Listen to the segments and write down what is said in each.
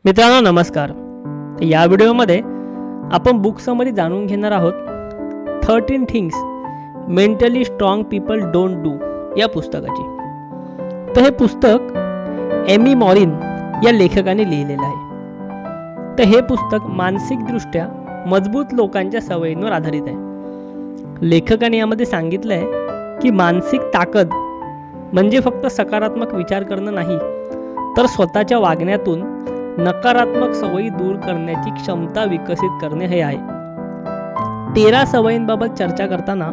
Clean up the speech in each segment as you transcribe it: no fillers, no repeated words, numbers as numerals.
मित्रांनो नमस्कार. या व्हिडिओमध्ये आपण बुक समरी जाणून घेणार आहोत 13 things mentally strong people don't do या पुस्तकाची. तर हे पुस्तक एमी मॉरिन या लेखकाने लिहिलेलं आहे. तर हे पुस्तक मानसिकदृष्ट्या मजबूत लोकांच्या सवयींवर आधारित आहे. लेखकाने यामध्ये सांगितलं आहे की मानसिक ताकद म्हणजे फक्त सकारात्मक विचार करणं नाही, तर स्वतःच्या वागण्यातून नकारात्मक सवयी दूर करण्याची क्षमता विकसित करणे हे आहे. 13 सवयींबाबत चर्चा करताना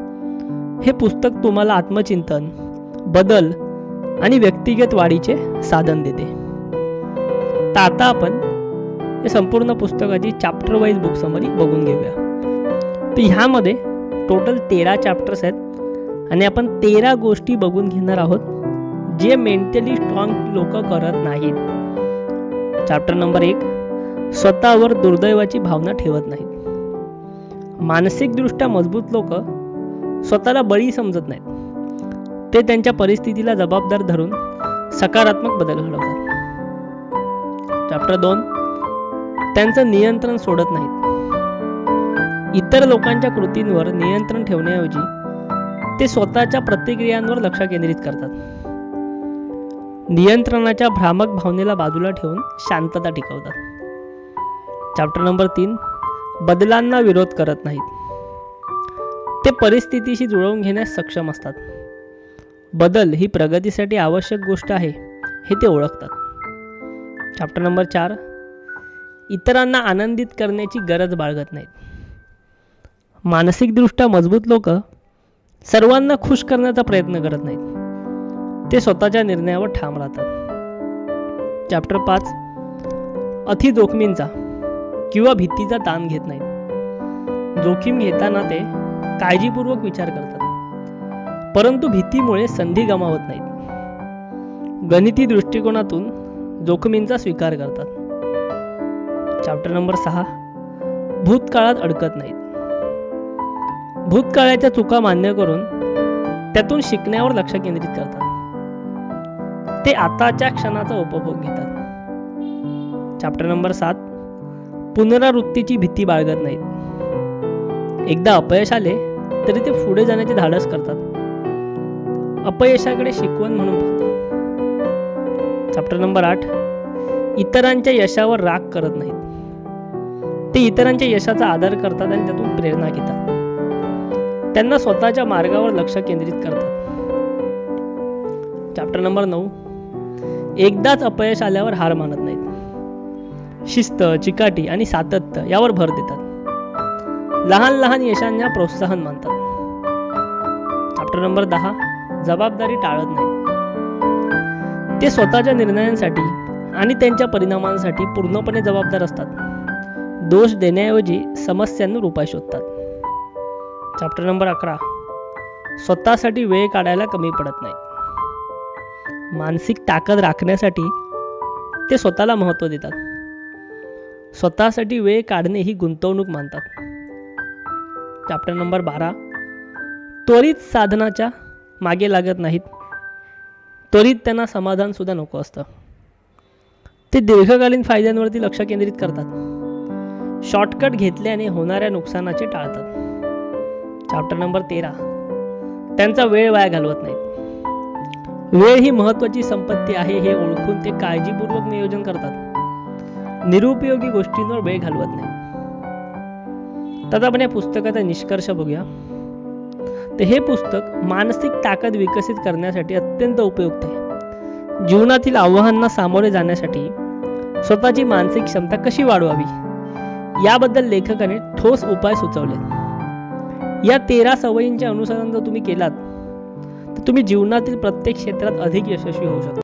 हे पुस्तक तुम्हाला आत्मचिंतन, बदल आणि व्यक्तिगत वाढीचे साधन देते. तर आता आपण हे संपूर्ण पुस्तकाची चॅप्टर वाईज बुक समरी बघून घेऊया. तर ह्यामध्ये टोटल 13 चॅप्टर्स आहेत आणि आपण 13 गोष्टी बघून घेणार आहोत जे मेंटली स्ट्रॉंग लोक करत नाहीत. चॅप्टर नंबर 1, स्वतःवर दुर्दैवाची भावना ठेवत नाहीत. मानसिकदृष्ट्या मजबूत लोक स्वतःला बळी समजत नाहीत. ते त्यांच्या परिस्थितीला जबाबदार धरून सकारात्मक बदल घडवतात. चॅप्टर 2, त्यांचं नियंत्रण सोडत नाहीत. इतर लोकांच्या कृतींवर नियंत्रण ठेवण्याऐवजी ते स्वतःच्या प्रतिक्रियांवर लक्ष केंद्रित करतात. नियंत्रणाच्या भ्रामक भावनेला बाजूला ठेवून शांतता टिकवतात. चॅप्टर नंबर 3, बदलांना विरोध करत नाहीत. ते परिस्थितीशी जुळवून घेण्यास सक्षम असतात. बदल ही प्रगतीसाठी आवश्यक गोष्ट आहे हे ते ओळखतात. चॅप्टर नंबर 4, इतरांना आनंदित करण्याची गरज बाळगत नाहीत. मानसिकदृष्ट्या मजबूत लोक सर्वांना खुश करण्याचा प्रयत्न करत नाहीत. ते स्वतःच्या निर्णयावर ठाम राहतात. चॅप्टर 5, अति जोखमींचा किंवा भीतीचा ताण घेत नाहीत. जोखीम घेताना ते काळजीपूर्वक विचार करतात, परंतु भीतीमुळे संधी गमावत नाहीत. गणिती दृष्टिकोनातून जोखमींचा स्वीकार करतात. चॅप्टर नंबर 6, भूतकाळात अडकत नाहीत. भूतकाळाच्या चुका मान्य करून त्यातून शिकण्यावर लक्ष केंद्रित करतात. ते आताच्या क्षणाचा उपभोग घेतात. चॅप्टर नंबर 7, पुनरावृत्तीची भीती बाळगत नाहीत. एकदा अपयश आले तरी ते पुढे जाण्याचे धाडस करतात. अपयशाकडे शिकवण म्हणून पाहतात. चॅप्टर नंबर 8, इतरांच्या यशावर राग करत नाहीत. ते इतरांच्या यशाचा आदर करतात आणि त्यातून प्रेरणा घेतात. त्यांना स्वतःच्या मार्गावर लक्ष केंद्रित करतात. चॅप्टर नंबर 9, एकदाच अपयश आल्यावर हार मानत नाहीत. शिस्त, चिकाटी आणि सातत्य यावर भर देतात. लहान लहान यशांना प्रोत्साहन मानतात. चॅप्टर नंबर 10, जबाबदारी टाळत नाहीत. ते स्वतःच्या निर्णयांसाठी आणि त्यांच्या परिणामांसाठी पूर्णपणे जबाबदार असतात. दोष देण्याऐवजी समस्यांवर उपाय शोधतात. चॅप्टर नंबर 11, स्वतःसाठी वेळ काढायला कमी पडत नाहीत. मानसिक ताकद राखण्यासाठी ते स्वतःला महत्त्व देतात. स्वतःसाठी वेळ काढणे ही गुंतवणूक मानतात. चॅप्टर नंबर 12, त्वरित साधनाच्या मागे लागत नाहीत. त्वरित त्यांना समाधान सुद्धा नको असतं. ते दीर्घकालीन फायद्यांवरती लक्ष केंद्रित करतात. शॉर्टकट घेतल्याने होणाऱ्या नुकसानाचे टाळतात. चॅप्टर नंबर 13, त्यांचा वेळ वाया घालवत नाहीत. वेळ ही महत्त्वाची संपत्ती आहे हे ओळखून ते काळजीपूर्वक नियोजन करतात. निरुपयोगी गोष्टींवर वेळ घालवत नाहीत. तर आपण या पुस्तकाचा निष्कर्ष बघूया. तर हे पुस्तक मानसिक ताकद विकसित करण्यासाठी अत्यंत उपयुक्त आहे. जीवनातील आव्हानांना सामोरे जाण्यासाठी स्वतःची मानसिक क्षमता कशी वाढवावी याबद्दल लेखकाने ठोस उपाय सुचवले. या 13 सवयींचे अनुसरण जर तुम्ही केलात तर तुम्ही जीवनातील प्रत्येक क्षेत्रात अधिक यशस्वी होऊ शकता.